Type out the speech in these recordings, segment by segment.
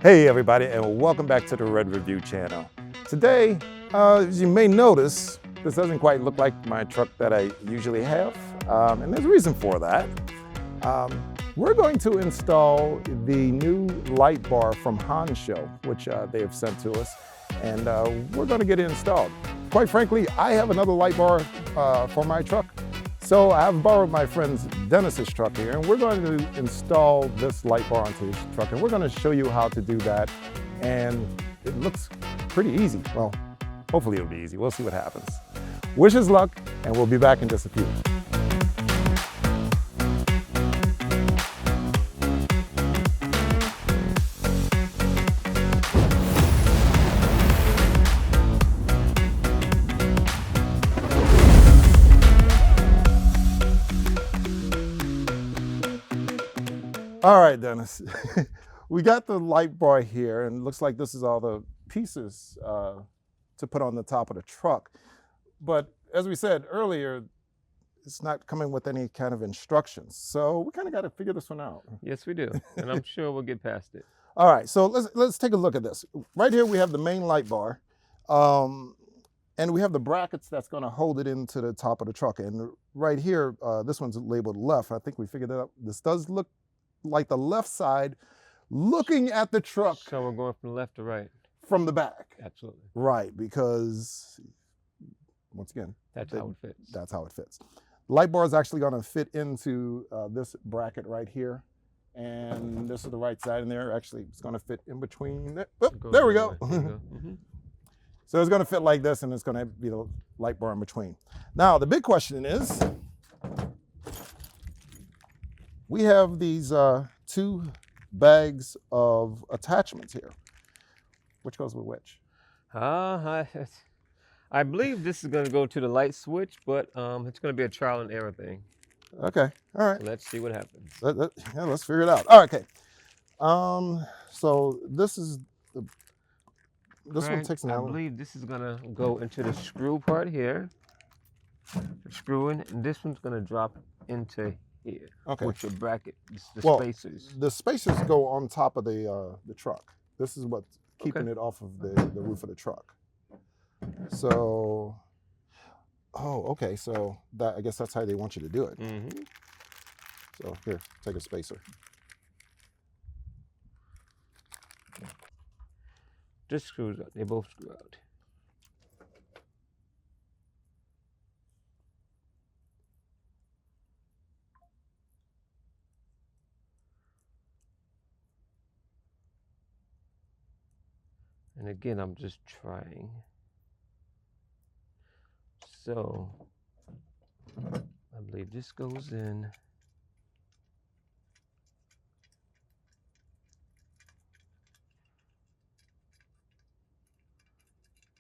Hey everybody, and welcome back to the Red Review channel. Today, as you may notice, this doesn't quite look like my truck that I usually have, and there's a reason for that. We're going to install the new light bar from Hansshow, which they have sent to us, and we're going to get it installed. Quite frankly, I have another light bar for my truck, so I've borrowed my friend's Dennis's truck here, and we're going to install this light bar onto his truck, and we're going to show you how to do that. And it looks pretty easy. Well, hopefully it'll be easy. We'll see what happens. Wish us luck, and we'll be back in just a few. All right, Dennis, we got the light bar here, and it looks like this is all the pieces to put on the top of the truck. But as we said earlier, it's not coming with any kind of instructions. So we kind of got to figure this one out. Yes, we do, and I'm sure we'll get past it. All right, so let's take a look at this. Right here we have the main light bar, and we have the brackets that's going to hold it into the top of the truck. And right here, this one's labeled left. I think we figured that out. This does look like the left side looking at the truck. So we're going from left to right. From the back. Absolutely. Right, because once again, that's how it fits. That's how it fits. The light bar is actually going to fit into this bracket right here. And this is the right side in there. Actually, it's going to fit in between. There we go. So it's going to fit like this, and it's going to be the light bar in between. Now, the big question is, we have these two bags of attachments here. Which goes with which? I believe this is going to go to the light switch, but it's going to be a trial and error thing. Okay, all right. So let's see what happens. Yeah, let's figure it out. All right, okay. So this is this one takes an Allen. I believe this is going to go into the screw part here. The screw in, and this one's going to drop into here. Okay. With your bracket, the spacers. The spacers go on top of the truck. This is what's keeping it off of the roof of the truck. So, okay. So that, I guess that's how they want you to do it. Mm-hmm. So here, take a spacer. Just screws out. They both screw out. And again, I'm just trying. So, I believe this goes in.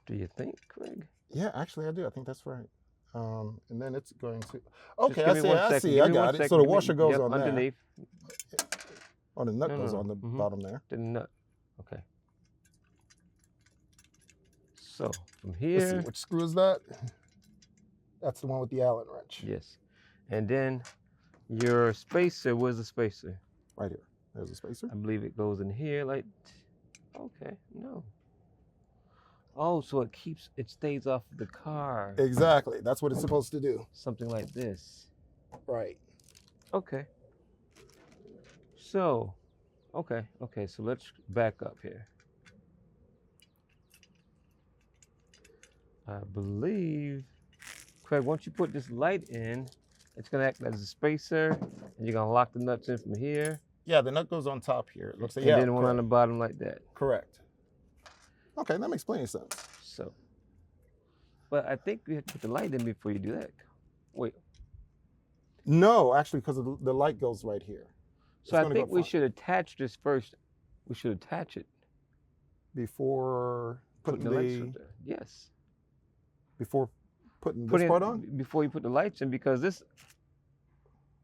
Do you think, Craig? Yeah, actually I do. I think that's right. And then it's going to, okay, I see, I got it. So the washer goes on underneath. There. Oh, the nut goes on the bottom there. The nut, okay. So from here. Let's see, which screw is that? That's the one with the Allen wrench. Yes. And then your spacer, where's the spacer? Right here. There's a spacer. I believe it goes in here like, okay, no. Oh, so it stays off the car. Exactly. That's what it's supposed to do. Something like this. Right. Okay. So, okay, so let's back up here. I believe, Craig, once you put this light in, it's going to act as a spacer, and you're going to lock the nuts in from here. Yeah, the nut goes on top here. It looks like, and then one on the bottom like that. Correct. Okay, that makes plenty of sense. So, but I think you have to put the light in before you do that. Wait. No, actually, because the light goes right here. So I think we should attach this first. We should attach it. Before putting the lights in there. Yes. Before putting this part on? Before you put the lights in, because this.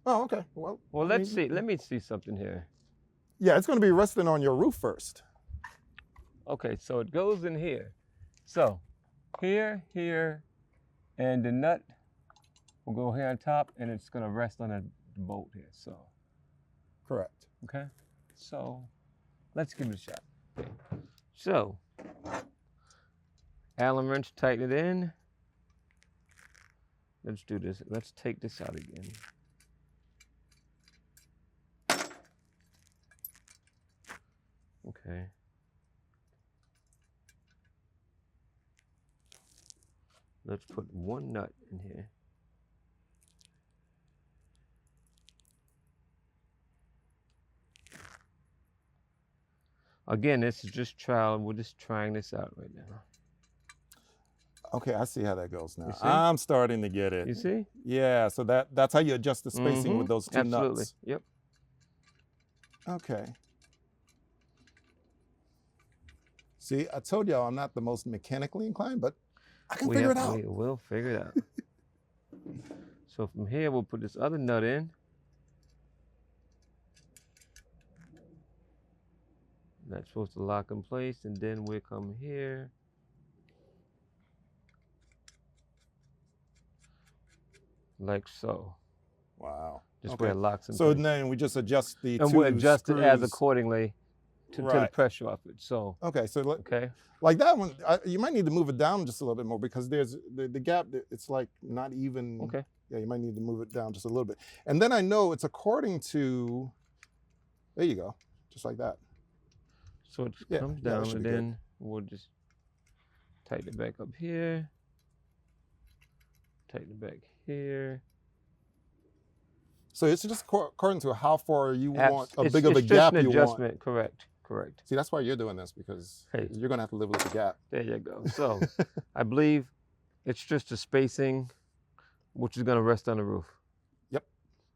Oh, okay. Well, let's see. Let me see something here. Yeah, it's going to be resting on your roof first. Okay, so it goes in here. So here, and the nut will go here on top, and it's going to rest on a bolt here. So. Correct. Okay. So let's give it a shot. Okay. So, Allen wrench, tighten it in. Let's do this. Let's take this out again. Okay. Let's put one nut in here. Again, this is just trial. We're just trying this out right now. Okay, I see how that goes now. You see? I'm starting to get it. You see? Yeah, so that's how you adjust the spacing with those two Absolutely. nuts. Yep. Okay. See, I told y'all I'm not the most mechanically inclined, but I can figure it out. We will figure it out. So from here, we'll put this other nut in. That's supposed to lock in place, and then we'll come here. Like so. Wow. Just where it locks in So place. then we just adjust the And two we'll adjust it as screws. accordingly to the pressure of it. So. Okay, so Okay. like that one, you might need to move it down just a little bit more because there's the gap, it's like not even. Okay. Yeah, you might need to move it down just a little bit. And then I know it's according to, there you go, just like that. So it comes down, and then we'll just tighten it back up here. Tighten it back here. So it's just according to how far you want, a big of a it's gap just an you adjustment. want. Correct. See, that's why you're doing this, because you're gonna have to live with the gap. There you go. So I believe it's just a spacing, which is gonna rest on the roof. Yep.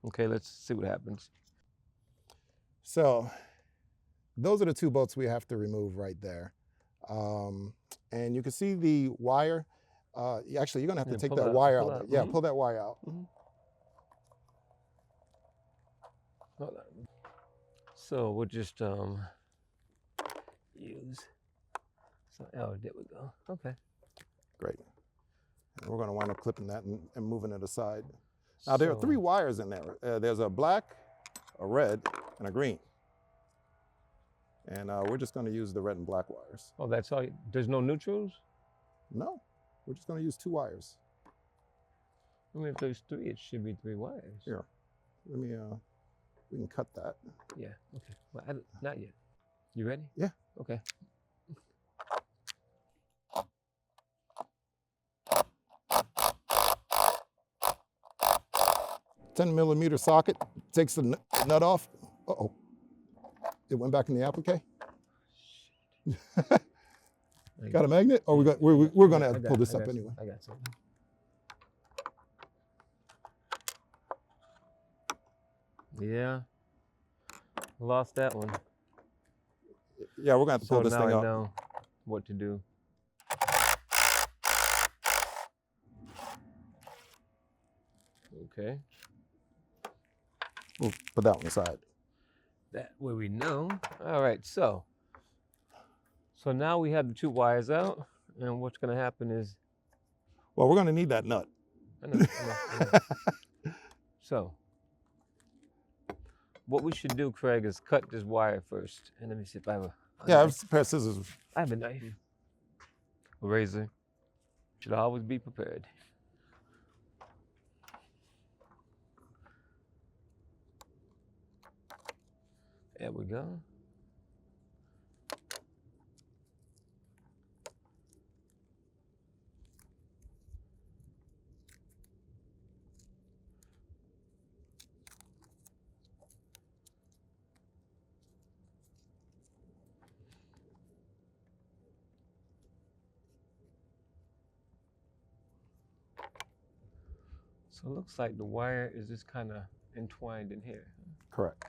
Okay, let's see what happens. So those are the two bolts we have to remove right there. And you can see the wire. Actually, you're gonna have to take that wire out. Yeah, pull that wire out. Hold on. So we'll just use. So, oh, there we go. Okay. Great. And we're gonna wind up clipping that and moving it aside. Now there are three wires in there. There's a black, a red, and a green. And we're just gonna use the red and black wires. Oh, that's all. There's no neutrals? No, we're just gonna use two wires. I mean, if there's three, it should be three wires. Here, let me, we can cut that. Yeah, okay. Well, not yet. You ready? Yeah. Okay. $10mm socket, takes the nut off. Uh-oh, it went back in the applique. Got a magnet? Or we're gonna have to pull this up anyway. I got something. Yeah, lost that one. Yeah, we're gonna have to pull this thing up. So now I know what to do. Okay. We'll put that one aside. That way we know. All right, so now we have the two wires out, and what's gonna happen is. Well, we're gonna need that nut. I know. So, what we should do, Craig, is cut this wire first. And let me see if I have a. Yeah, I have a pair of scissors. I have a knife. A razor. Should always be prepared. There we go. So it looks like the wire is just kind of entwined in here. Correct.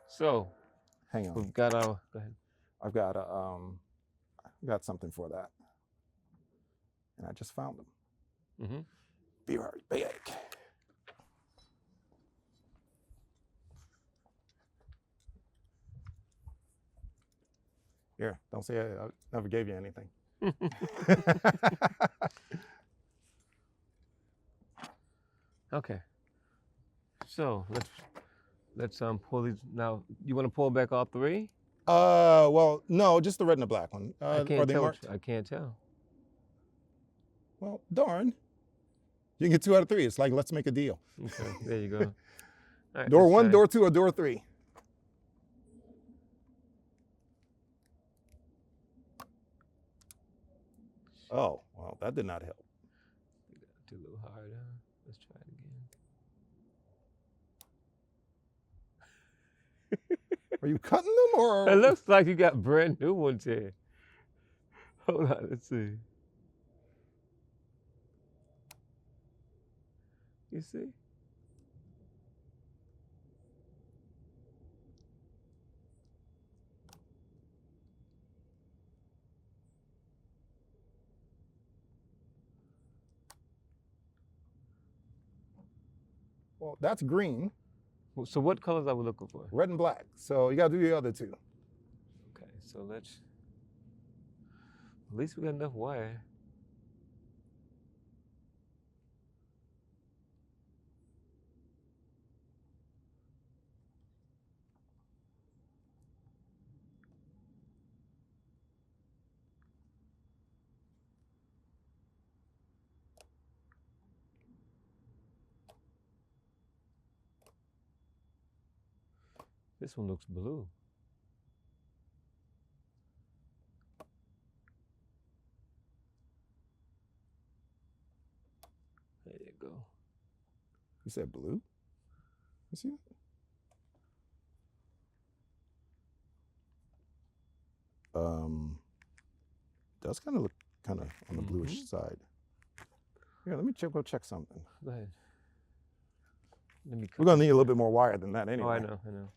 So, hang on. We've got our. Go ahead. I've got got something for that, and I just found them. Mm-hmm. Be right back. Here, don't say I never gave you anything. Okay. So let's pull these now. You want to pull back all three? Well, no, just the red and the black one. I Are can't they tell. marked? I can't tell. Well, darn. You can get 2 out of 3. It's like, let's make a deal. Okay, there you go. All right, Door let's 1, try. door 2, or door 3? Oh, well, that did not help. Do a little harder. Let's try it again. Are you cutting them or? It looks like you got brand new ones here. Hold on, let's see. You see? Well, that's green, So what colors are we looking for? red and black. So you got to do the other 2. Okay, so let's. At least we got enough wire. This one looks blue. There you go. You said blue? You see that? Does kind of look kind of on the bluish side. Here, let me go check something. Go ahead. Let me. We're gonna need a little bit more wire than that anyway. Oh, I know, I know.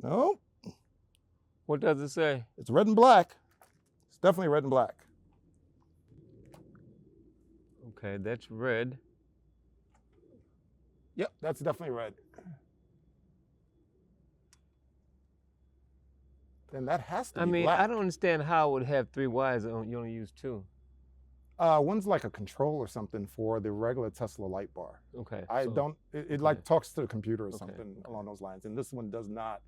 No, What does it say? it's red and black. It's definitely red and black. Okay, that's red. Yep, that's definitely red. Then that has to be I mean, black. I don't understand how it would have 3 wires and you only use 2. One's like a control or something for the regular Tesla light bar. Okay. I so- don't, it like talks to the computer or Okay, something okay. along those lines. And this one does not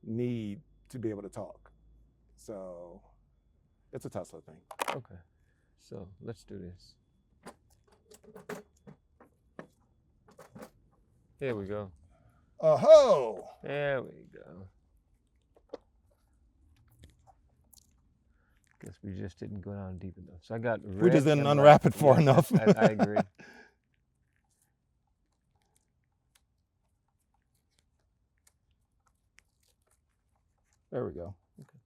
need to be able to talk. So it's a Tesla thing. Okay. So let's do this. Here we go. Oh-ho! There we go. Guess we just didn't go down deep enough. So I got red. We just didn't and unwrap black. it far Yeah, enough. I agree. There we go. Okay.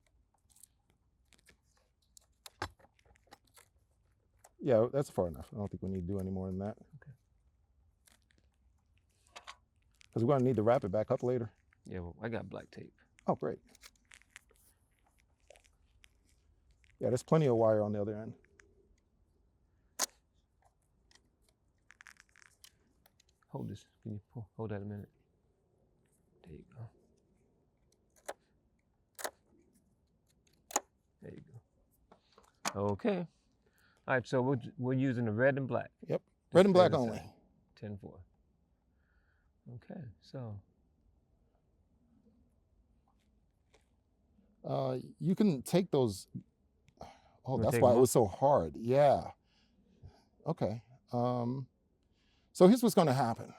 Yeah, that's far enough. I don't think we need to do any more than that. Okay. Because we're going to need to wrap it back up later. Yeah, well, I got black tape. Oh, great. Yeah, there's plenty of wire on the other end. Hold this. Can you hold that a minute? There you go. There you go. Okay. All right, so we're using the red and black. Yep, Just red and black play this only. out. 10-4. Okay, so You can take those. Oh, Wanna that's take why them it off? was so hard. Yeah. Okay. So here's what's going to happen.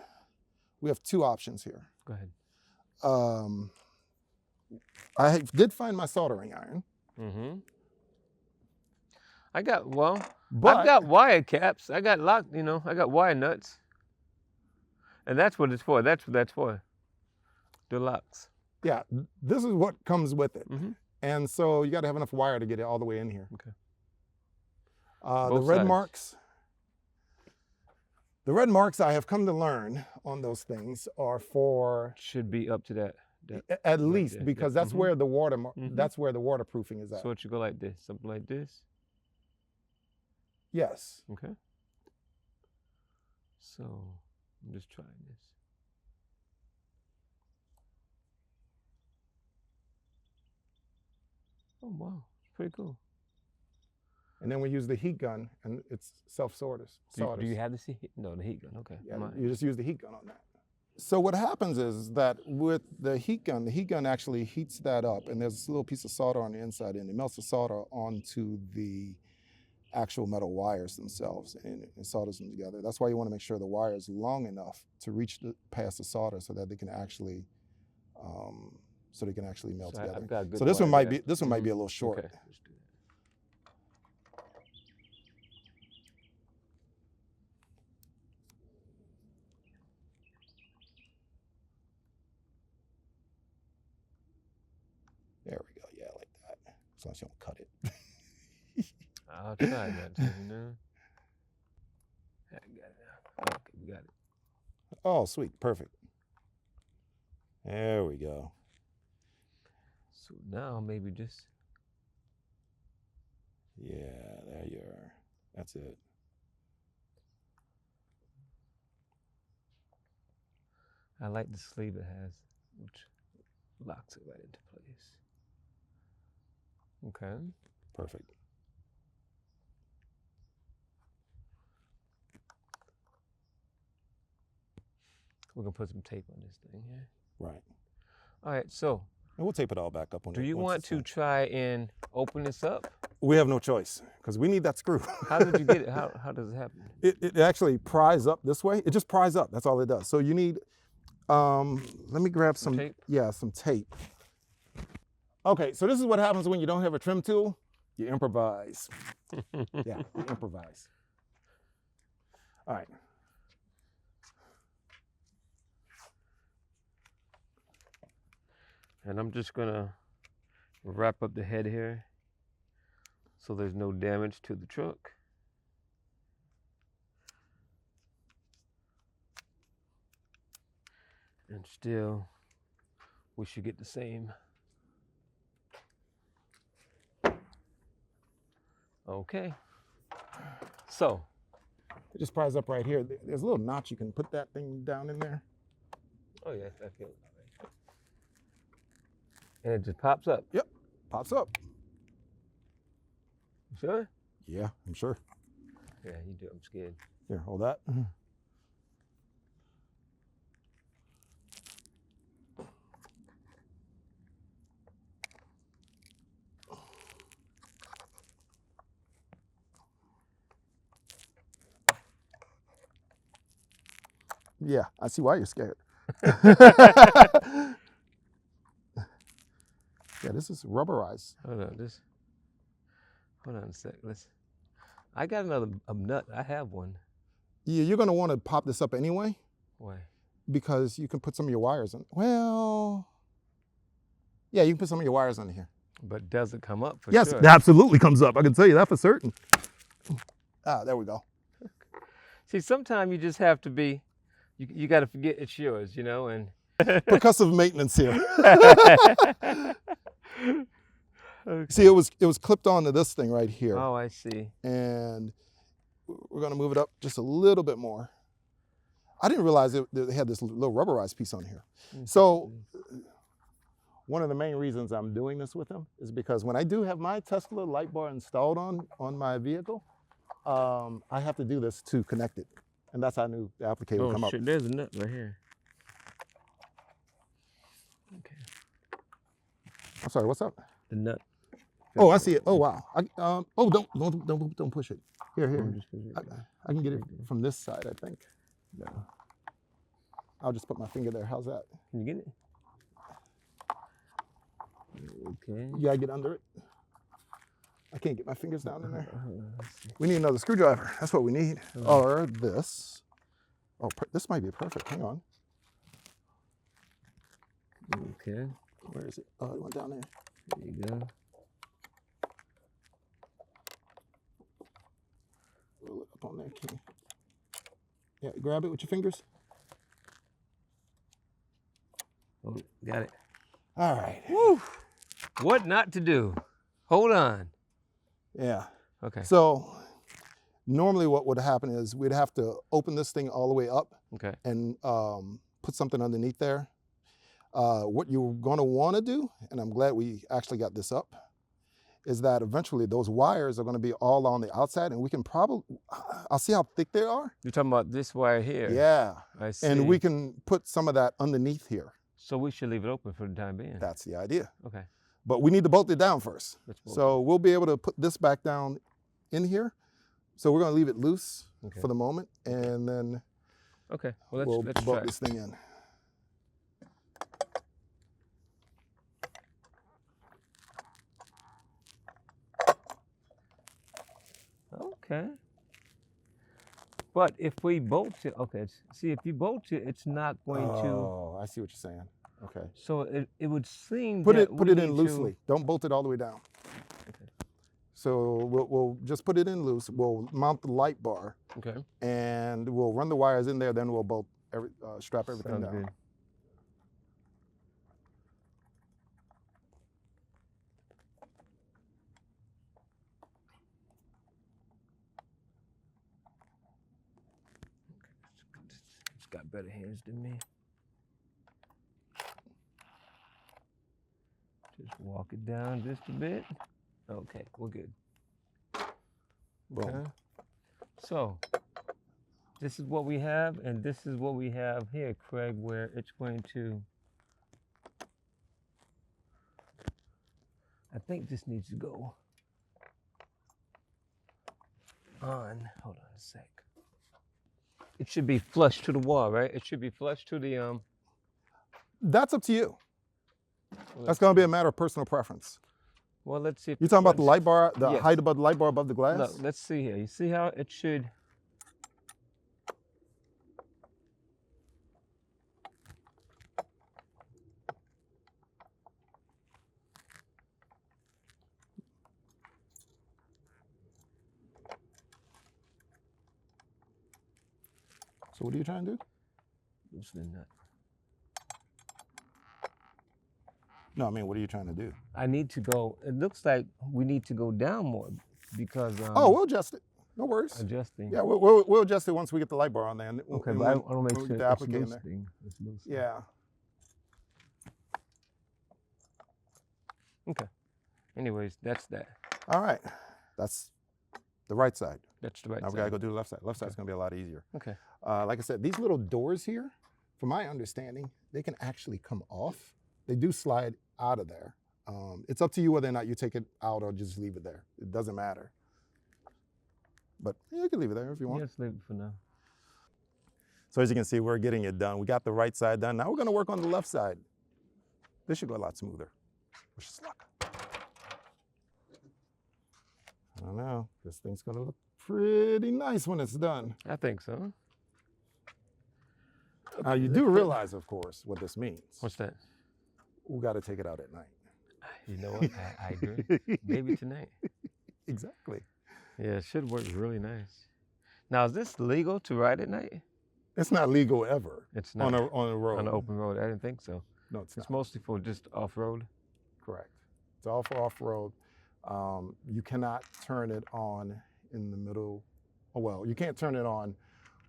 We have 2 options here. go ahead. I did find my soldering iron, Mm-hmm. I got, well, but I've got wire caps. I got I got wire nuts. And that's what it's for. That's what that's for. The locks. yeah, this is what comes with it. Mm-hmm. And so you got to have enough wire to get it all the way in here. Okay. The Both red sides. marks. The red marks I have come to learn on those things are for Should be up to that. at least there, because yeah. that's where the water Mhm. that's where the waterproofing is at. So it should go like this, something like this. Yes. Okay. So I'm just trying this. Oh wow, it's pretty cool. and then we use the heat gun, and it's self-solders. Do you have the heat? No, the heat gun. Okay. Yeah, you just use the heat gun on that. So what happens is that with the heat gun actually heats that up, and there's a little piece of solder on the inside, and it melts the solder onto the actual metal wires themselves, and it solders them together. That's why you want to make sure the wire is long enough to reach past the solder, so that they can actually, melt together. So this one might be a little short. Okay. There we go. Yeah, like that. As long as you don't cut it. I'll try that. I got it now. Okay, we got it. Oh, sweet. Perfect. There we go. So now maybe just. Yeah, there you are. That's it. I like the sleeve it has, which locks it right into place. Okay. Perfect. We're gonna put some tape on this thing here. Right. All right, so. And we'll tape it all back up. Do you want to try and open this up? We have no choice, because we need that screw. How did you get it? How does it happen? It actually pries up this way. It just pries up. That's all it does. So you need, let me grab some tape? Yeah, some tape. Okay, so this is what happens when you don't have a trim tool. You improvise. Yeah, you improvise. All right. And I'm just gonna wrap up the head here so there's no damage to the truck. And still, we should get the same. Okay. So. It just pries up right here. There's a little notch. You can put that thing down in there. Oh yeah, I feel it. And it just pops up. Yep, pops up. You sure? Yeah, I'm sure. Yeah, you do. I'm scared. Here, hold that. Yeah, I see why you're scared. Yeah, this is rubberized. Hold on a sec. I got another nut. I have one. Yeah, you're gonna want to pop this up anyway. Why? Because you can put some of your wires in. Well, yeah, you can put some of your wires under here. But does it come up for yes, sure? It absolutely comes up. I can tell you that for certain. Ah, there we go. See, sometimes you just have to be, you got to forget it's yours, you know, and. Percussive maintenance here. Okay. See, it was clipped onto this thing right here. Oh, I see. And we're gonna move it up just a little bit more. I didn't realize they had this little rubberized piece on here. So one of the main reasons I'm doing this with them is because when I do have my Tesla Lightbar installed on my vehicle, I have to do this to connect it. And that's how I knew the applicator would come up. There's a nut right here. Okay. I'm sorry, what's up? The nut. Oh, I see it. Oh, wow. Don't push it. Here. I can get it from this side, I think. No. I'll just put my finger there. How's that? Can you get it? Okay. You gotta get under it. I can't get my fingers down in there. We need another screwdriver. That's what we need. Or this. Oh, this might be perfect. Hang on. Okay. Where is it? Oh, it went down there. There you go. Roll it up on there, King. Yeah, grab it with your fingers. Oh, got it. All right. Woo! What not to do? Hold on. Yeah. Okay. So normally what would happen is we'd have to open this thing all the way up Okay. and put something underneath there. What you're going to want to do, and I'm glad we actually got this up, is that eventually those wires are going to be all on the outside, and we can probably, I'll see how thick they are. You're talking about this wire here. Yeah. I see. And we can put some of that underneath here. So we should leave it open for the time being. That's the idea. Okay. But we need to bolt it down first. So it. we'll be able to put this back down in here. So we're going to leave it loose for the moment, and then well, let's bolt try. this thing in. Okay. But if we bolt it, see, if you bolt it, it's not going to. Oh, I see what you're saying. Okay. So it would seem put that it in loosely. Don't bolt it all the way down. Okay. So we'll just put it in loose. We'll mount the light bar. Okay. And we'll run the wires in there. Then we'll bolt strap everything Sounds down. good. It's got better hands than me. Just walk it down just a bit. Okay, we're good. Okay. So this is what we have, and this is what we have here, Craig, where it's going to. I think this needs to go on. Hold on a sec. It should be flush to the wall, right? It should be flush to the That's up to you. That's going to be a matter of personal preference. Well, let's see. If You're talking about the light bar, the yes. height above the light bar above the glass? Look, let's see here. You see how it should. So what are you trying to do? Loosen that. No, I mean, what are you trying to do? I need to go. It looks like we need to go down more because. We'll adjust it. No worries. Adjusting. Yeah, we'll adjust it once we get the light bar on there. And okay, but I want to make sure the it's applique in there. It's loose. Yeah. Okay. Anyways, that's that. All right. That's the right side. That's the right now side. We gotta go do the left side. Left side's gonna be a lot easier. Okay. Like I said, these little doors here, from my understanding, they can actually come off. They do slide out of there. It's up to you whether or not you take it out or just leave it there. It doesn't matter. But yeah, you can leave it there if you want. Yes, leave it for now. So as you can see, we're getting it done. We got the right side done. Now we're gonna work on the left side. This should go a lot smoother. Wish us luck. I don't know. This thing's gonna look pretty nice when it's done. I think so. Now you do realize, of course, what this means. What's that? We got to take it out at night. You know what? I agree. Maybe tonight. Exactly. Yeah, it should work really nice. Now, is this legal to ride at night? It's not legal ever. It's not on a road. On an open road. I didn't think so. No, it's not. It's mostly for just off-road. Correct. It's all for off-road. You cannot turn it on in the middle. Oh, well, you can't turn it on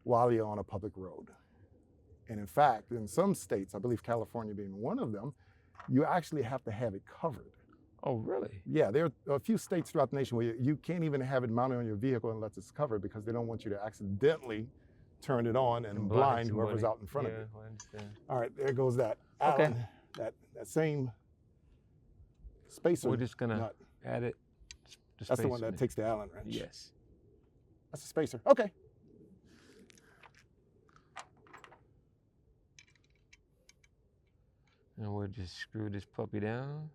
while you're on a public road. And in fact, in some states, I believe California being one of them, you actually have to have it covered. Oh, really? Yeah, there are a few states throughout the nation where you can't even have it mounted on your vehicle unless it's covered because they don't want you to accidentally turn it on and blind whoever's out in front of you. I understand. All right, there goes that. Okay. Allen, that same spacer. We're just going to nut. add it. That's the one that takes the Allen wrench. Yes. That's a spacer. Okay. And we'll just screw this puppy down.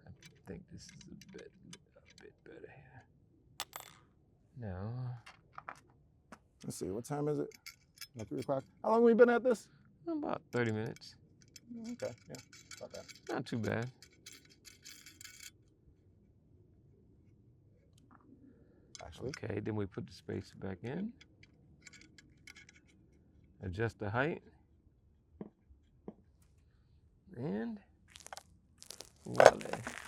I think this is a bit better here. Now, let's see, what time is it? Like 3 o'clock? How long have we been at this? About 30 minutes. Okay, yeah, about that. Not too bad. Actually. Okay, then we put the spacer back in. Adjust the height. And voila.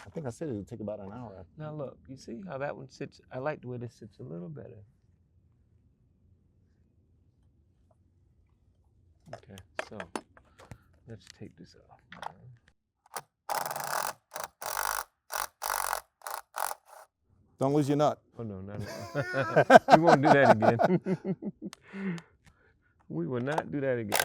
I think I said it would take about an hour. Now look, you see how that one sits? I like the way this sits a little better. So let's take this off. Don't lose your nut. Oh no, not at all. We won't do that again. We will not do that again.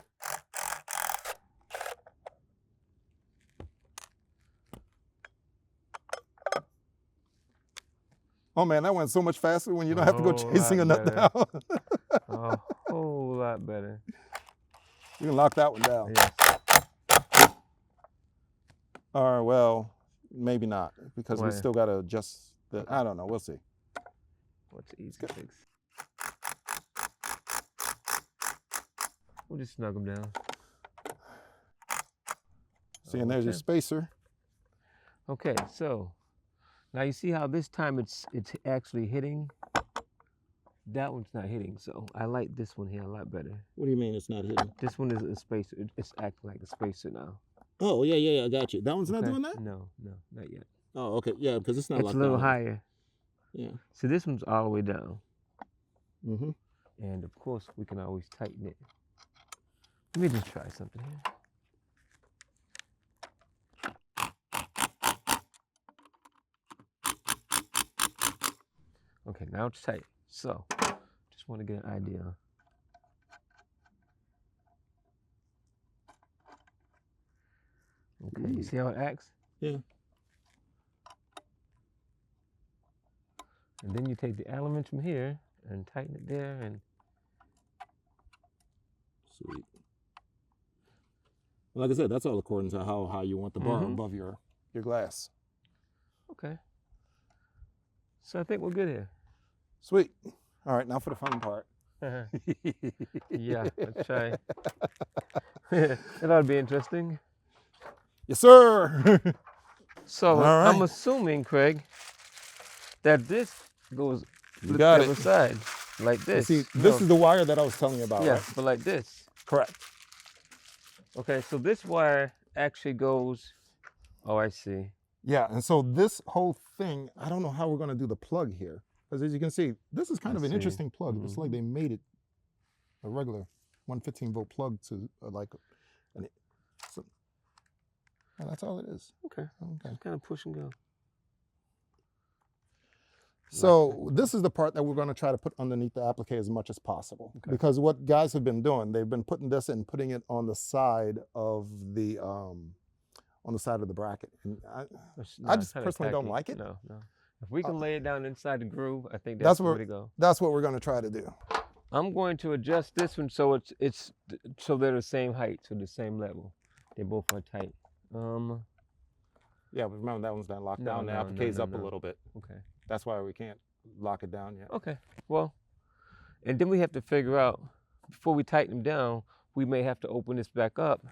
Oh man, that went so much faster when you don't have to go chasing a nut down. A whole lot better. You can lock that one down. Yes. Or well, maybe not, because we Why? still got to adjust the, I don't know, we'll see. What's the easy fix? We'll just snug them down. See, and there's your spacer. Okay, so now you see how this time it's actually hitting. That one's not hitting, so I like this one here a lot better. What do you mean it's not hitting? This one is a spacer. It's acting like a spacer now. Oh, yeah, I got you. That one's not doing that? No, not yet. Oh, okay, yeah, because it's not It's a little higher. Yeah. So this one's all the way down. Mm-hmm. And of course, we can always tighten it. Let me just try something here. Okay, now it's tight. So, just want to get an idea. Okay, you see how it acts? Yeah. And then you take the elements from here and tighten it there and Sweet. Like I said, that's all according to how high you want the bar above your glass. okay. So I think we're good here. Sweet. All right, now for the fun part. Yeah, let's try. It ought to be interesting. Yes, sir. So All I'm right. assuming, Craig, that this goes You to got the it. other side, like this. See, this is the wire that I was telling you about, yeah, right? but like this. Correct. Okay, so this wire actually goes. Oh, I see. Yeah, and so this whole thing, I don't know how we're going to do the plug here. Because as you can see, this is kind of an interesting plug. It's like they made it a regular 115-volt plug to and that's all it is. Okay. Just kind of push and go. So this is the part that we're going to try to put underneath the applique as much as possible. Okay. Because what guys have been doing, they've been putting this and putting it on the side of the bracket. And I just personally don't like it. No. If we can lay it down inside the groove, I think that's the way to go. That's what we're going to try to do. I'm going to adjust this one so it's so they're the same height, so the same level. They both are tight. Yeah, but remember that one's not locked down. The no, applique's up a no. little bit. Okay. That's why we can't lock it down yet. Okay. Well, and then we have to figure out, before we tighten them down, we may have to open this back up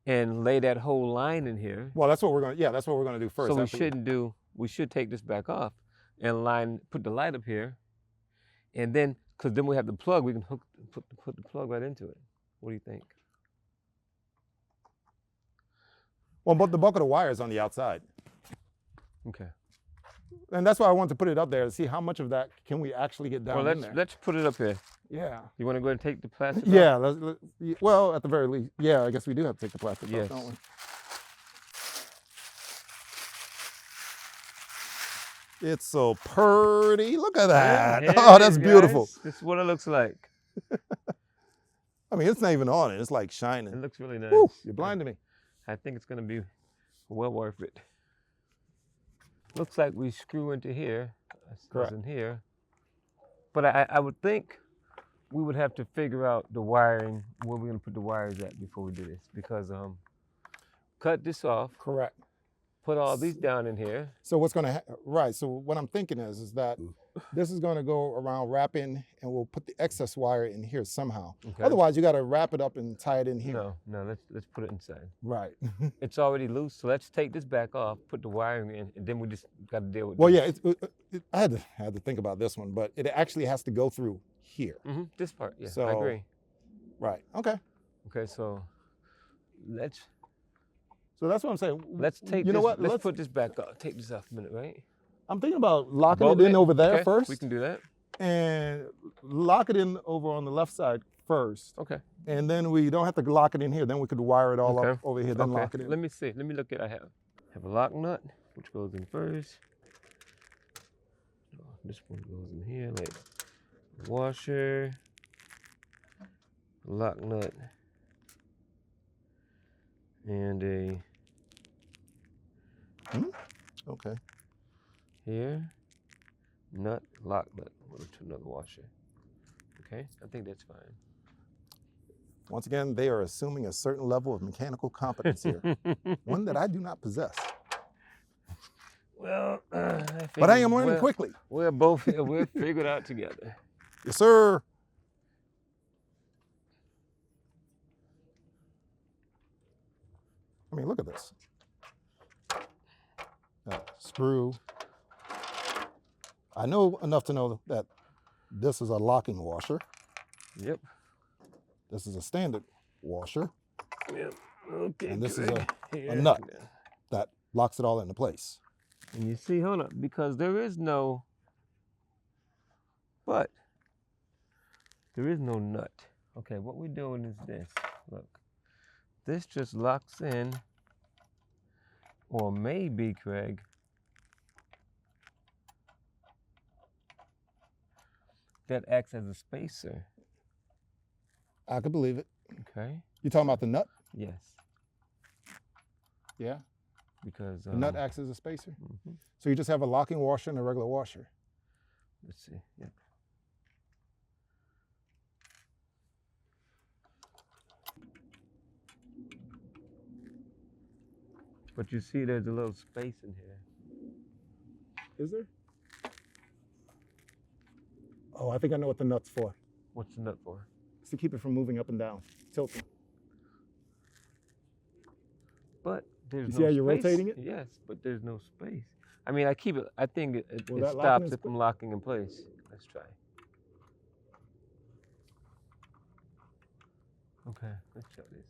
and lay that whole line in here. Well, that's what we're going to do first. So we should take this back off and put the light up here. And then, because then we have the plug, we can put the plug right into it. What do you think? Well, but the bulk of the wire is on the outside. Okay. And that's why I wanted to put it up there to see how much of that can we actually get down in there. Let's put it up here. Yeah. You want to go ahead and take the plastic Yeah. off? Well, at the very least, yeah, I guess we do have to take the plastic off, don't we? It's so pretty. Look at that. Yeah, Oh, that's beautiful. This is what it looks like. I mean, it's not even on it. It's like It shining. looks really nice. Woo, you're blinding me. I think it's going to be well worth it. Looks like we screw into here, as in here. But I would think we would have to figure out the wiring, where we're going to put the wires at before we do this. Because cut this off, Correct. put all these down in here. So what's going to right? So what I'm thinking is that this is going to go around wrapping, and we'll put the excess wire in here somehow. Okay. Otherwise, you got to wrap it up and tie it in here. No, let's put it inside. Right. It's already loose, so let's take this back off, put the wiring in, and then we just got to deal with Well, this. yeah, I had to think about this one, but it actually has to go through here. This part, yeah, So, I agree. Right. Okay. Okay, so let's So that's what I'm saying. take You know this, what? let's put this back up. Take this off a minute, right? I'm thinking about locking Bolt it in over there okay, first, we can do that. and lock it in over on the left side first. Okay. And then we don't have to lock it in here. Then we could wire it all up over here, then Okay. lock it in. Let me see. Let me look at I have a lock nut, which goes in first. This one goes in here, like washer, lock nut, and a Okay. here, nut, lock nut, to another washer. Okay, I think that's fine. Once again, they are assuming a certain level of mechanical competence here, one that I do not possess. Well, but I am learning quickly. We'll both we'll figure it out together. Yes, sir. I mean, look at this. Screw. I know enough to know that this is a locking washer. Yep. This is a standard washer. Yep. Okay. And this is a nut that locks it all into place. And you see, hold on, because there is no nut. Okay, what we're doing is this. Look, this just locks in, or maybe, Craig, that acts as a spacer. I could believe it. Okay. You talking about the nut? Yes. Yeah. Because the nut acts as a spacer. So you just have a locking washer and a regular washer. Let's see. Yep. But you see, there's a little space in here. Is there? Oh, I think I know what the nut's for. What's the nut for? It's to keep it from moving up and down, tilting. But there's no space. You see how you're rotating it? Yes, but there's no space. I mean, I keep it, I think it that stops it from locking in place. Let's try. Okay, let's try this.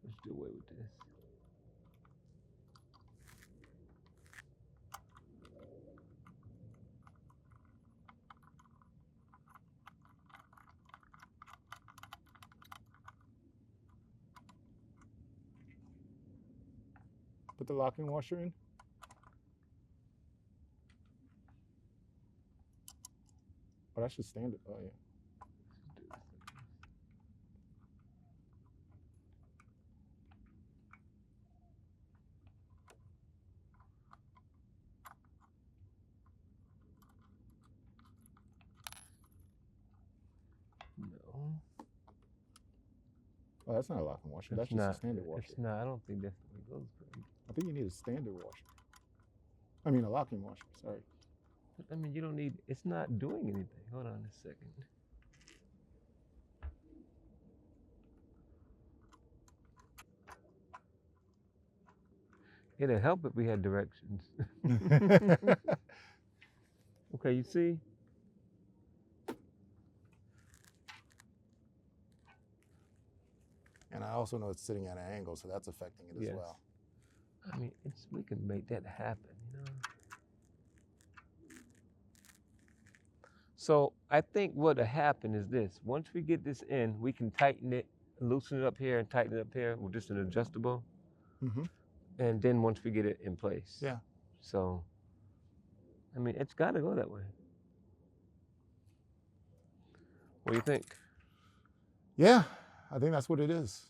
Let's do away with this. Put the locking washer in. Oh, that's just standard. Oh, yeah. No. Oh, that's not a locking washer. That's just a standard washer. It's not. I don't think that's what it goes for. I think you need a standard washer. I mean, a locking washer. Sorry. I mean, you don't need. It's not doing anything. Hold on a second. It'll help if we had directions. Okay, you see? And I also know it's sitting at an angle, so that's affecting it as well. I mean, we can make that happen, you know? So I think what'll happen is this. Once we get this in, we can tighten it, loosen it up here and tighten it up here with just an adjustable. And then once we get it in place. Yeah. So, I mean, it's got to go that way. What do you think? Yeah, I think that's what it is.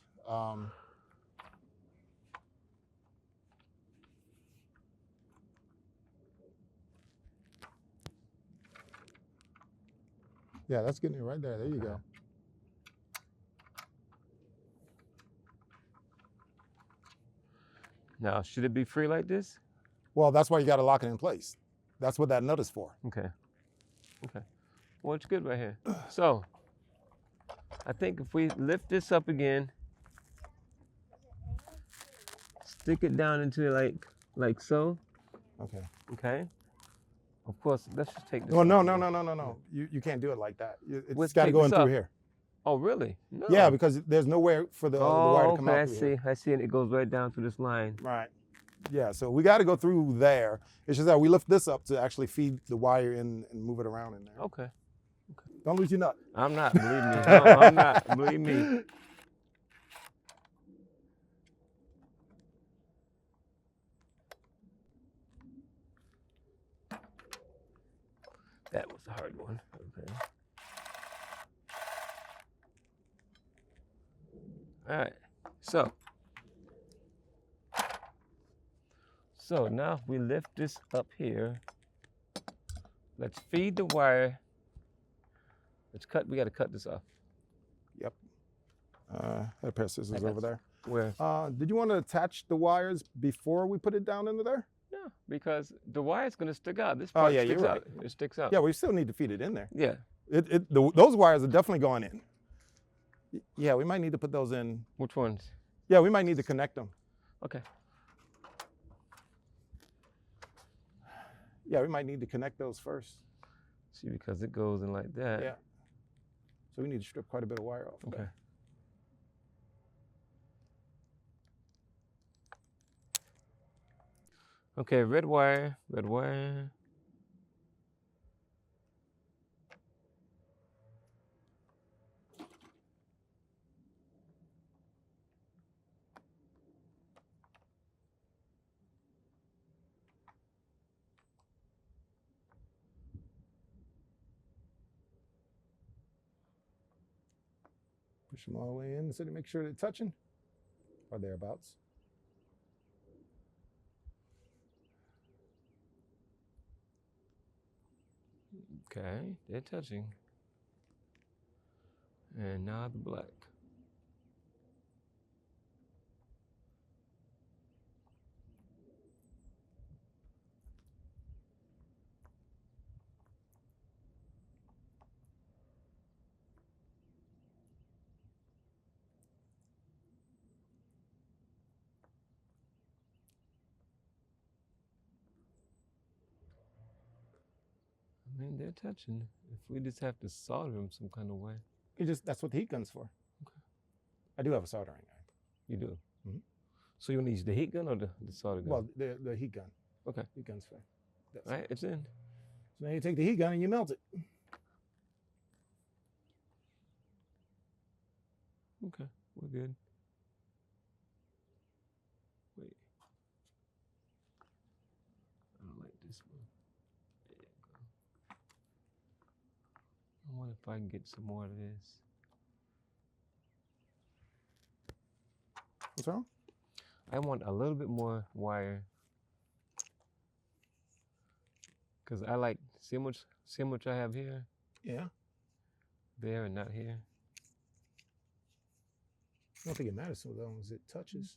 Yeah, that's getting it right there. There you go. Now, should it be free like this? Well, that's why you got to lock it in place. That's what that nut is for. Okay. Okay. Well, it's good right here. So, I think if we lift this up again, stick it down into it like so. Okay. Okay. Of course, let's just take this. Oh, no. You can't do it like that. It's got to go in through here. Oh, really? No. Yeah, because there's nowhere for the wire to come out through here. I see, and it goes right down through this line. Right. Yeah, so we got to go through there. It's just that we lift this up to actually feed the wire in and move it around in there. Okay. Don't lose your nut. I'm not, believe me. No, I'm not, believe me. That was a hard one. Okay. All right. So now we lift this up here. Let's feed the wire. Let's cut. We got to cut this off. Yep. I had a pair of scissors over there. Where? Did you want to attach the wires before we put it down into there? No, because the wire's going to stick out. This Oh, part yeah, sticks you're out. right. It sticks out. Yeah, we still need to feed it in there. Yeah. Those wires are definitely going in. Yeah, we might need to put those in. Which ones? Yeah, we might need to connect them. Okay. Yeah, we might need to connect those first. See, because it goes in like that. Yeah. So we need to strip quite a bit of wire off. Okay. There. Okay, red wire, red wire. Push them all the way in so to make sure they're touching or thereabouts. Okay, they're touching. And now the black. I mean, they're touching. If we just have to solder them some kind of way. That's what the heat gun's for. Okay. I do have a soldering iron. You do? Mm-hmm. So you want to use the heat gun or the solder gun? Well, the heat gun. Okay. Heat gun's fair. All right, it's in. So now you take the heat gun and you melt it. Okay, we're good. Wait. I don't like this one. There you go. I wonder if I can get some more of this. What's wrong? I want a little bit more wire. Because I like, see how much I have here? Yeah. There and not here. I don't think it matters so long as it touches.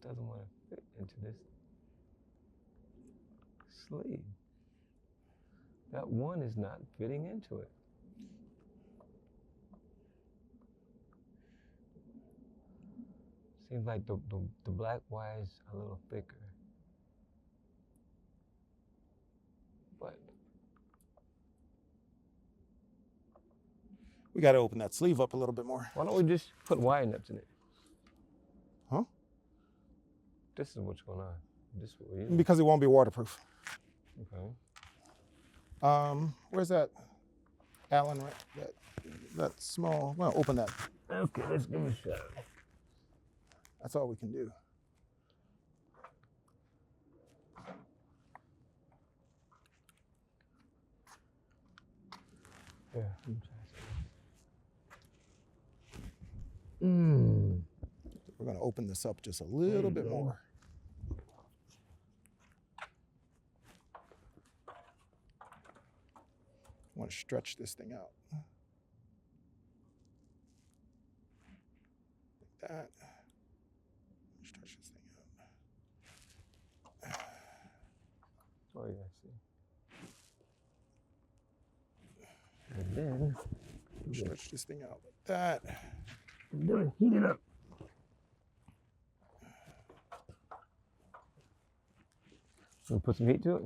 Doesn't want to fit into this sleeve. That one is not fitting into it. Seems like the black wire is a little thicker. But We got to open that sleeve up a little bit more. why don't we just put wire nuts in it? Huh? This is what's going on. This is what we're using. Because it won't be waterproof. Okay. Where's that Allen, right? That small, well, open that. Okay, let's give it a shot. That's all we can do. Yeah, let me try some. We're going to open this up just a little bit more. I want to stretch this thing out. Like that. And then stretch this thing out like that. then heat it up. You put some heat to it?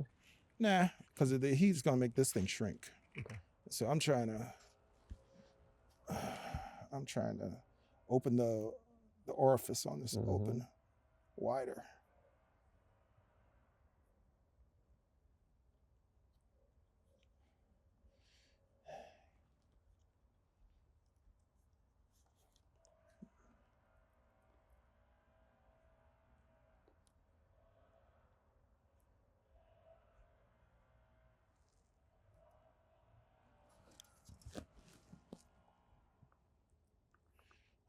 Nah, because the heat's gonna make this thing shrink. Okay. So I'm trying to open the orifice on this open wider.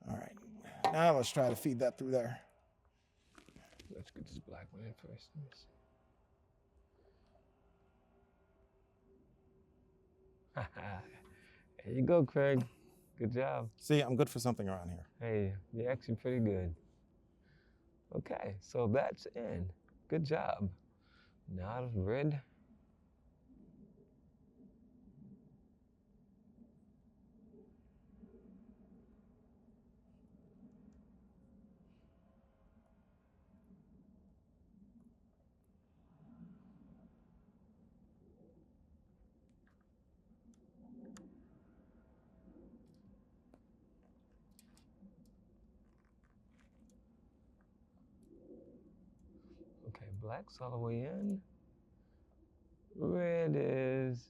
All right, now let's try to feed that through there. Let's get this black one in first. There you go, Craig. Good job. See, I'm good for something around here. Hey, you're actually pretty good. Okay, so that's in. Good job. Now it's red. Okay, black's all the way in. Red is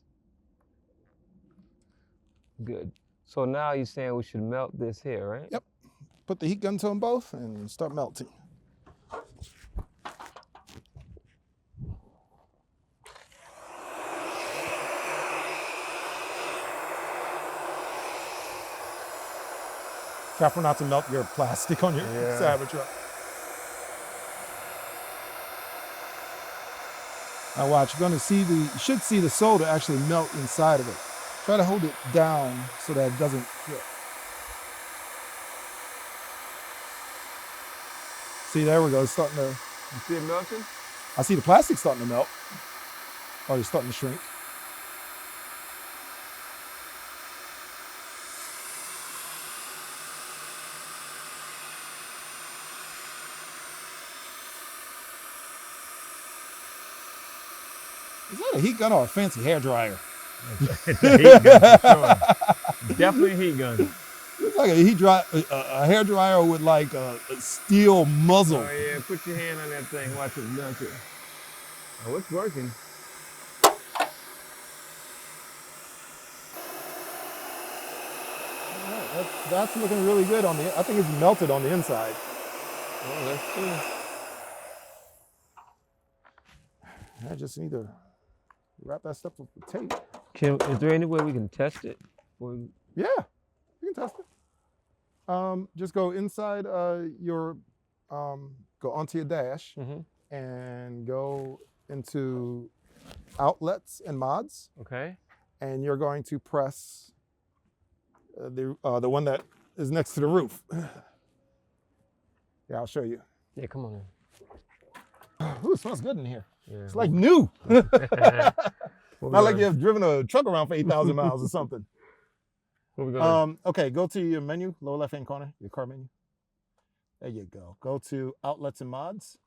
good. So now you're saying we should melt this here, right? Yep. Put the heat gun to them both and start melting. Careful not to melt your plastic on your Cybertruck. Now watch, you should see the solder actually melt inside of it. Try to hold it down so that it doesn't flip. See, there we go, it's starting to... You see it melting? I see the plastic starting to melt. Or it's starting to shrink. Is that a heat gun or a fancy hair dryer? It's a heat gun, for sure. Definitely a heat gun. It's like a hair dryer with like a steel muzzle. Oh yeah, put your hand on that thing, watch it dunk it. Oh, it's working. That's looking really good on the, I think it's melted on the inside. Well, let's see. I just need to wrap that stuff with tape. Is there any way we can test it? Yeah, you can test it. Just go inside go onto your dash and go into outlets and mods. Okay. And you're going to press the one that is next to the roof. Yeah, I'll show you. Yeah, come on in. Ooh, it smells good in here. Yeah. It's like new. Not like you've driven a truck around for 8,000 miles or something. What we gonna Okay, go to your menu, lower left-hand corner, your car menu. There you go. Go to outlets and mods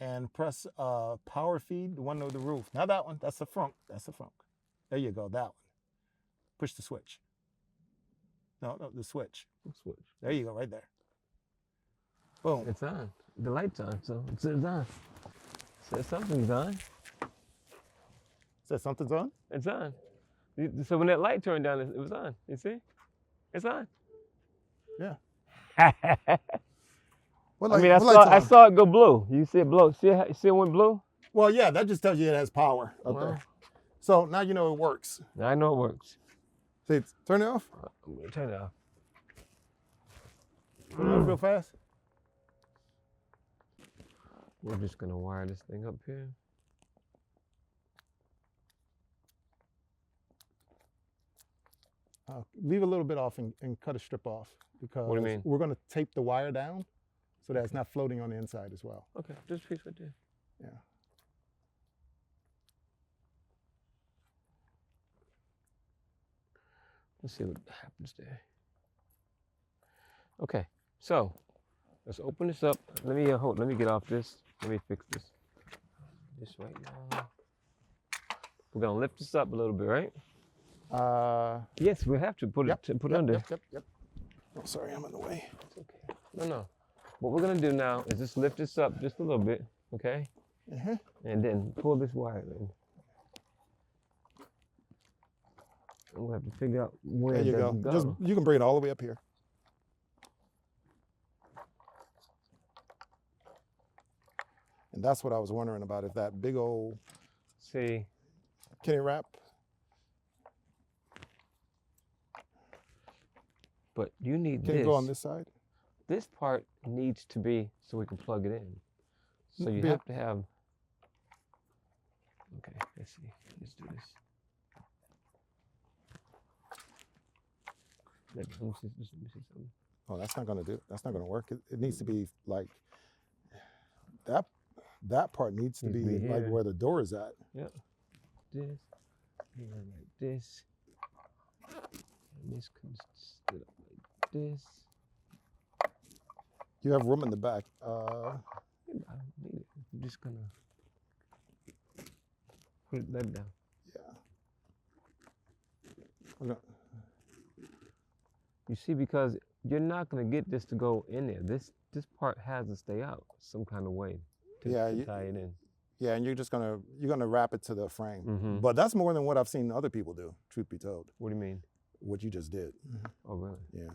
and press power feed, the one with the roof. Not that one, that's the front. That's the front. There you go, that one. Push the switch. No, the switch. switch? There you go, right there. Boom. It's on. The light's on, so it says on. It says something's on. Says something's on? It's on. So when that light turned on, it was on. You see? It's on. Yeah. I mean, I saw it go blue. You see it blow? See it went blue? Well, yeah, that just tells you it has power up there. So now you know it works. Now I know it works. See, turn it off. I'm gonna turn it off. Real fast. We're just gonna wire this thing up here. Leave a little bit off and cut a strip off because what do you mean? We're going to tape the wire down so that it's not floating on the inside as well. Okay, just a piece right there. Yeah. Let's see what happens there. Okay, so let's open this up. Let me let me get off this. Let me fix this. This right now. We're gonna lift this up a little bit, right? Yes, we have to put it under. Yep. Oh, sorry, I'm in the way. It's okay. No. What we're gonna do now is just lift this up just a little bit, okay? And then pull this wire in. And we'll have to figure out where there you go. Just you can bring it all the way up here. And that's what I was wondering about, if that big old can it wrap? But you need Can it go on this side? This part needs to be so we can plug it in. So you have to have. Okay, let's see. Let's do this. Let me see something. Oh, that's not gonna do. That's not gonna work. It needs to be like that. That part needs to be like where the door is at. Yep. This, and like this, and this comes stood up like this. You have room in the back. I don't need it. I'm just gonna put that down. Yeah. You see, because you're not gonna get this to go in there. This part has to stay out some kind of way to tie it in. Yeah, and you're gonna wrap it to the frame. Mm-hmm. But that's more than what I've seen other people do, truth be told. What do you mean? What you just did. Oh, really? Yeah.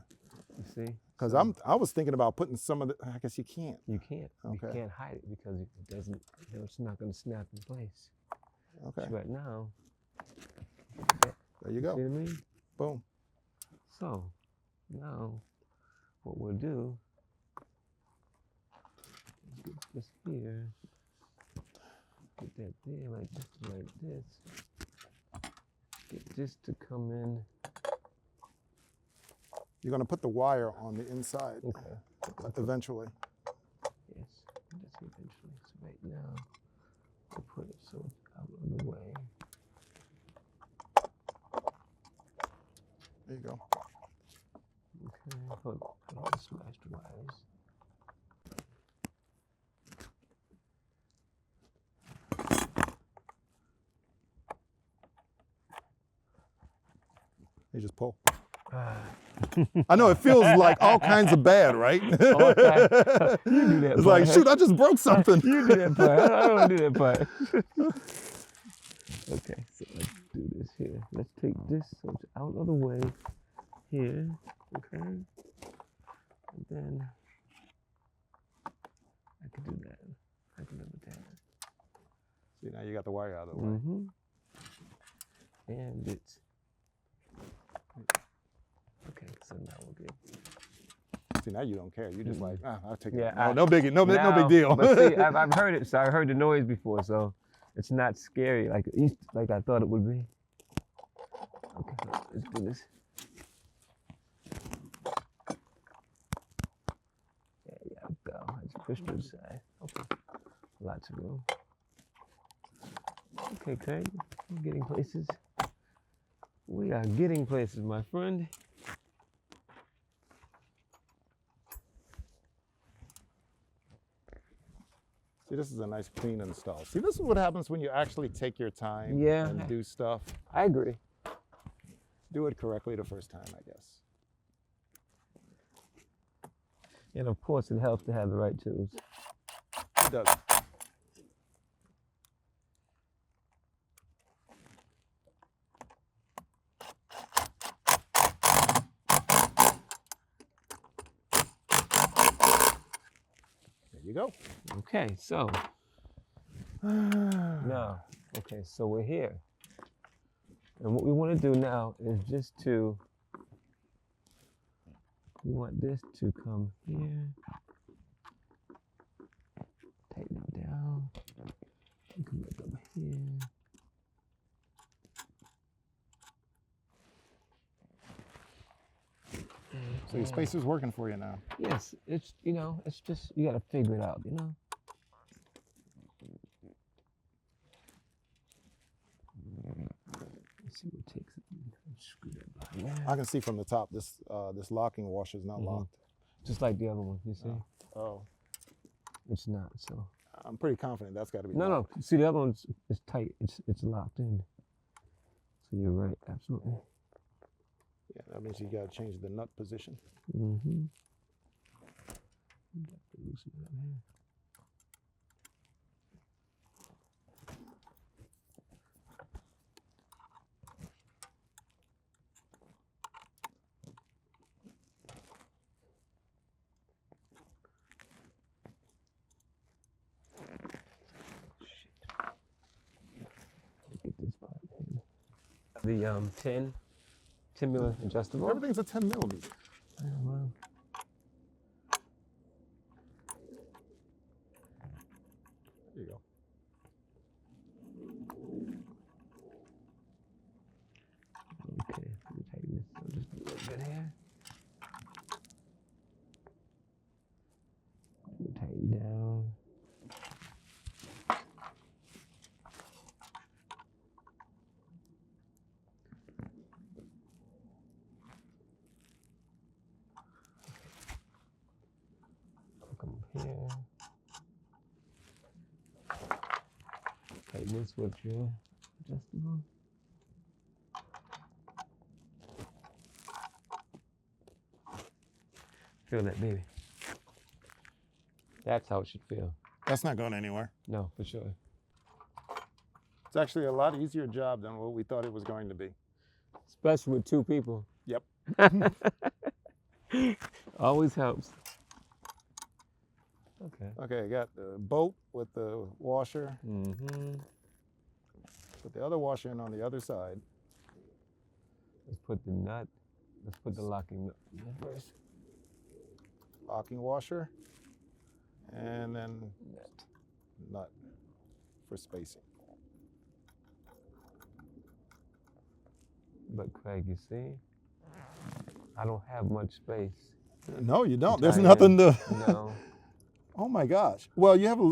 You see? Because I was thinking about putting some of the, I guess you can't. You can't. Okay. You can't hide it because it doesn't, it's not gonna snap in place. Okay. So right now. There you go. See what I mean? Boom. So now what we'll do is get this here, get that there like this, get this to come in. You're gonna put the wire on the inside. Okay. Eventually. Yes, that's eventually. So right now we'll put it so it's out of the way. There you go. Okay, hold on, smash the wires. You just pull. I know it feels like all kinds of bad, right? You do that. It's part. like, shoot, I just broke something. You do that part. I don't do that part. Okay, so let's do this here. Let's take this so it's out of the way here. Okay. And then I can do that. I can live with that. See, now you got the wire out of the way. Mm-hmm. And it's okay, so now we're good. See, now you don't care. You just like, I'll take it. Yeah, no biggie, no big deal. But see, I've heard it, so I heard the noise before, so it's not scary like I thought it would be. Okay, so let's do this. There you go. Let's push to the side. Okay, lots of room. Okay, Craig, we're getting places. We are getting places, my friend. See, this is a nice clean install. See, this is what happens when you actually take your time and do stuff. I agree. Do it correctly the first time, I guess. And of course, it helps to have the right tools. It does. There you go. Okay, so now, okay, so we're here. And what we want to do now is just we want this to come here. Tighten it down. And come back over here. So your spacer's working for you now. Yes, it's, it's just, you got to figure it out, Let's see what takes it. Screw that behind. Yeah. I can see from the top this this locking washer is not locked. Just like the other one, you see? Oh, It's not, so. I'm pretty confident that's got to be No, locked. no. See, the other one's is tight. It's locked in. So you're right, absolutely. Yeah, that means you got to change the nut position. Mm-hmm. Loosen it up here. Get this part in. The 10 millimeter adjustable. Everything's a 10 millimeter. Yeah, well. There you go. Okay, let me tighten this up just a little bit here. Tighten down. Come up here. Tighten this with your adjustable. Feel that, baby. That's how it should feel. That's not going anywhere. No, for sure. It's actually a lot easier job than what we thought it was going to be. Especially with two people. Yep. Always helps. Okay. Okay, I got the bolt with the washer. Mm-hmm. Put the other washer in on the other side. Let's put the nut. Let's put the locking nut first. Locking washer. And then nut for spacing. But Craig, you see, I don't have much space. No, you don't. There's Tight nothing in. to. No. Oh my gosh. Well, you have a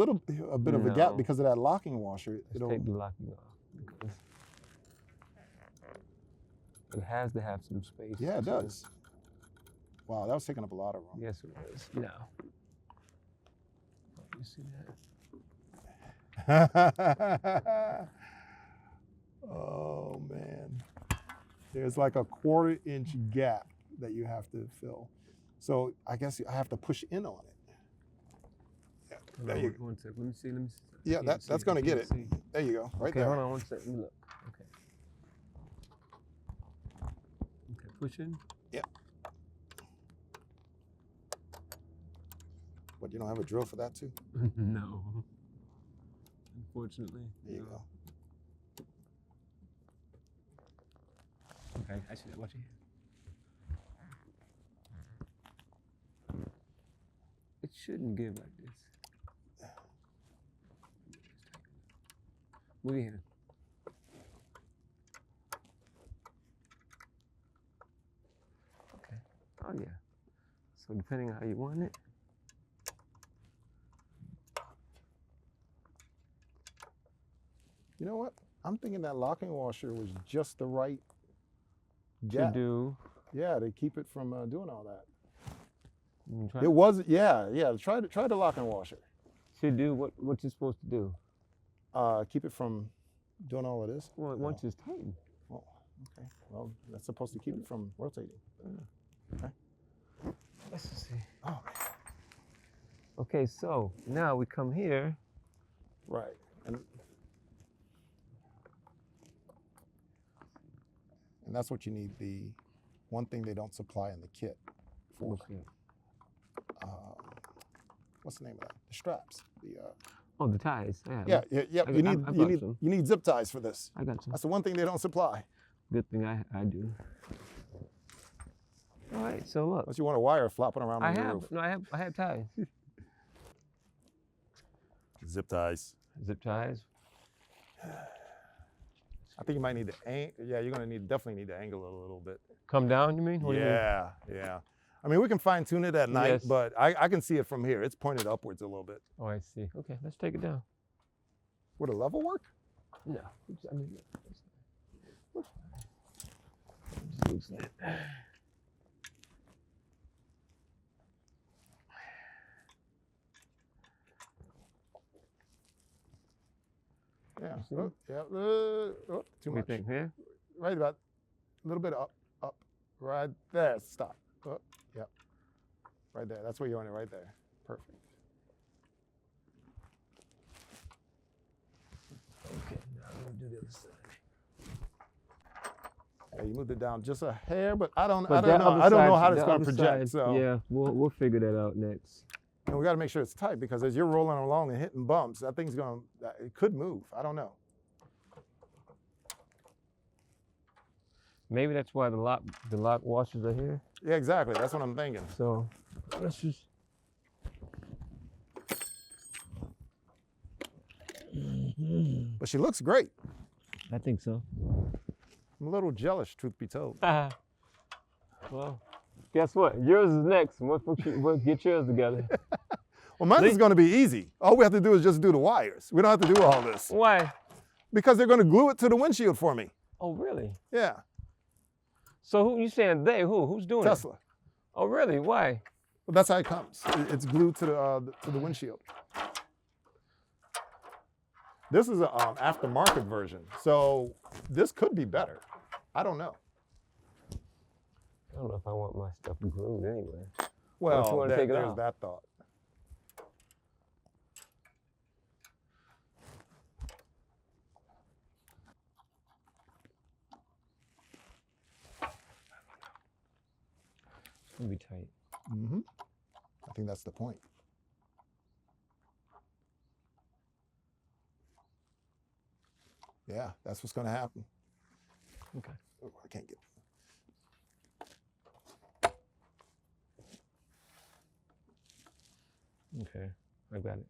bit of a gap No. because of that locking washer. Let's take the locking off because it has to have some space. Yeah, it to- does. Wow, that was taking up a lot of room. Yes, it is. No. You see that? Oh man. There's like a 1/4 inch gap that you have to fill. So I guess I have to push in on it. Yeah, there you go. One second. Let me see. Yeah, that's gonna get it. See. There you go, right Okay, there. hold on one second. Let me look. Okay. Okay, push in. But you don't have a drill for that too? No. Unfortunately. There you no. go. Okay, I see that. Watch it. It shouldn't give like this. Move your hand. Okay. Oh yeah. So depending on how you want it. You know what? I'm thinking that locking washer was just the right To gap. do. Yeah, to keep it from doing all that. You can try. It was, yeah. Try the locking washer. To do what you're supposed to do. Keep it from doing all of this. Well, once it's tightened. Oh, okay. Well, that's supposed to keep it from rotating. Okay. Let's see. Oh man. Okay, so now we come here. Right. And that's what you need. The one thing they don't supply in the kit for. Okay. What's the name of that? The straps. Oh, the ties. I have Yeah, them. yeah. I You brought need some. you need zip ties for this. I got you. That's the one thing they don't supply. Good thing I do. All right, so look. Unless you want a wire flopping around on your roof. I have ties. Zip ties. Zip ties. I think you might need to yeah, you're gonna definitely need to angle it a little bit. Come down, you mean? What do you mean? Yeah. I mean, we can fine tune it at night, Yes. but I can see it from here. It's pointed upwards a little bit. Oh, I see. Okay, let's take it down. Would a level work? No, I mean, just loosen it. Yeah. See? Oh, yeah. Too What much. do you think here? Right about a little bit up. Right there. Stop. Oh, yep. Right there. That's where you want it. Right there. Perfect. Okay, now I'm gonna do the other side. Yeah, you moved it down just a hair, but I don't But know. that other I don't know side- how it's that going to other project. side, So yeah, we'll figure that out next. and we got to make sure it's tight because as you're rolling along and hitting bumps, that thing's going to, it could move. I don't know. Maybe that's why the lock washers are here. Yeah, exactly. That's what I'm thinking. So let's just. But she looks great. I think so. I'm a little jealous, truth be told. Well, guess what? Yours is next. We'll get yours together. Well, mine is going to be easy. All we have to do is just do the wires. We don't have to do all this Why? because they're going to glue it to the windshield for me. Oh, really? Yeah, So who you saying they? Who's doing Tesla. it? Oh, really? Why? Well, that's how it comes. It's glued to the windshield. This is an aftermarket version, so this could be better. I don't know. I don't know if I want my stuff glued anyway. Well, wanna take it there's out? that thought. It's gonna be tight. Mm-hmm. I think that's the point. Yeah, that's what's going to happen. Okay. Oh, I can't get. Okay, I got it.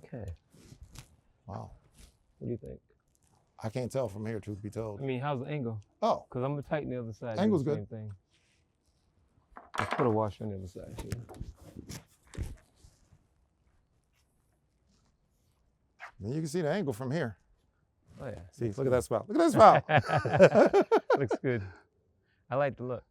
Okay. Wow. What do you think? I can't tell from here, truth be told. I mean, how's the angle? Oh, Because I'm gonna tighten the other side. do Angle's the good. Same thing. Let's put a washer on the other side too. you can see the angle from here. Oh yeah. See, look at that spout. Look at that spout. Looks good. I like the look.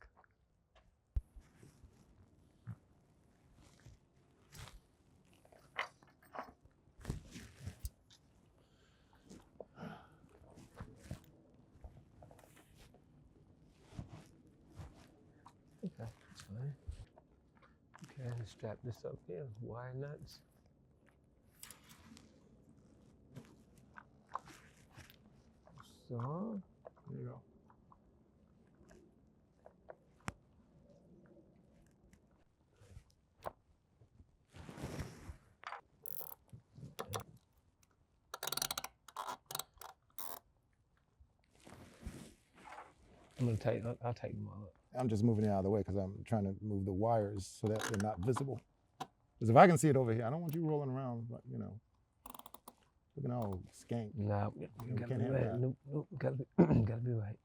Okay, that's fine. Okay, let's strap this up here. Wire nuts. So, There you go. I'm gonna tighten. I'll tighten them all up. I'm just moving it out of the way because I'm trying to move the wires so that they're not visible. Because if I can see it over here, I don't want you rolling around, but, you know, looking all skank. Nah, we gotta can't be have right. that. Nope, gotta be, gotta be right.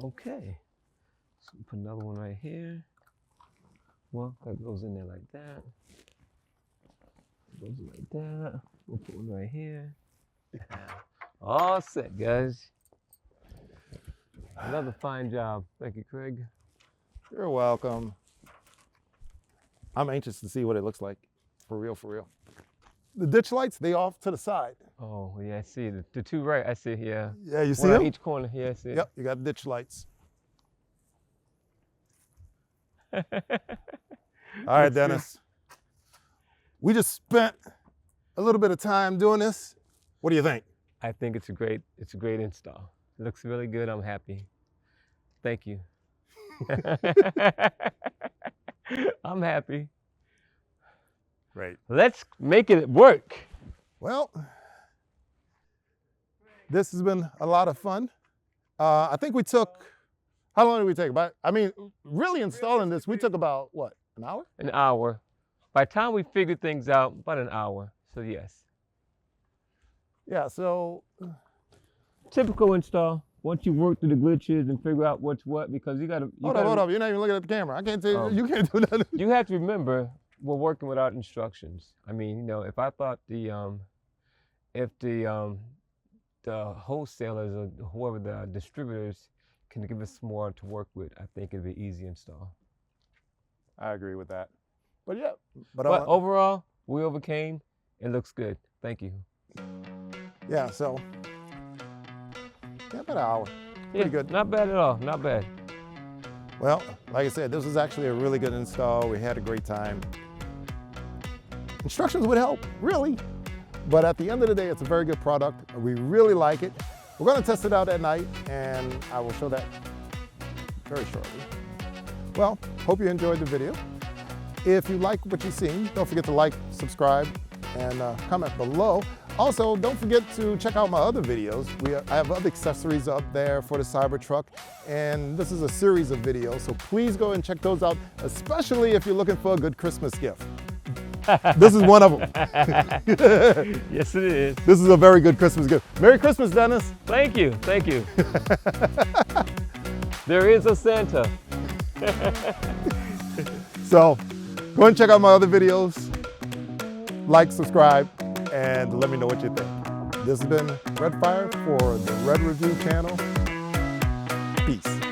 Okay, so put another one right here. Well, that goes in there like that. Goes in like that. We'll put one right here. All set, guys. Another fine job. Thank you, Craig. You're welcome. I'm anxious to see what it looks like. For real, for real. The ditch lights, they off to the side. Oh, yeah, I see it. The two right, I see it here. Yeah, you see One on them? each corner. Yeah, I see it. Yep, you got ditch lights. All right, Looks good. Dennis. We just spent a little bit of time doing this. What do you think? I think it's a great install. It looks really good. I'm happy. Thank you. I'm happy. Great. Let's make it work. Well, this has been a lot of fun. I think we took, how long did we take? Really installing this, we took about, what, an hour? An hour. By the time we figured things out, about an hour. So yes. Yeah, so typical install. Once you work through the glitches and figure out what's what, because you gotta. Hold up. You're not even looking at the camera. I can't tell you. You can't do nothing. You have to remember, we're working without instructions. I mean, you know, if I thought if the wholesalers or whoever the distributors can give us more to work with, I think it'd be easy install. I agree with that. But yeah. But overall, we overcame. It looks good. Thank you. Yeah. So. Yeah, about an hour. Pretty good. Not bad at all. Not bad. Well, like I said, this was actually a really good install. We had a great time. Instructions would help, really. But at the end of the day, it's a very good product. We really like it. We're going to test it out at night, and I will show that very shortly. Well, hope you enjoyed the video. If you like what you've seen, don't forget to like, subscribe, and comment below. Also, don't forget to check out my other videos. I have other accessories up there for the Cybertruck, and this is a series of videos, so please go and check those out, especially if you're looking for a good Christmas gift. This is one of them. Yes, it is. This is a very good Christmas gift. Merry Christmas, Dennis. Thank you. Thank you. There is a Santa. So, go and check out my other videos. Like, subscribe, and let me know what you think. This has been Redfire for the Red Review channel. Peace.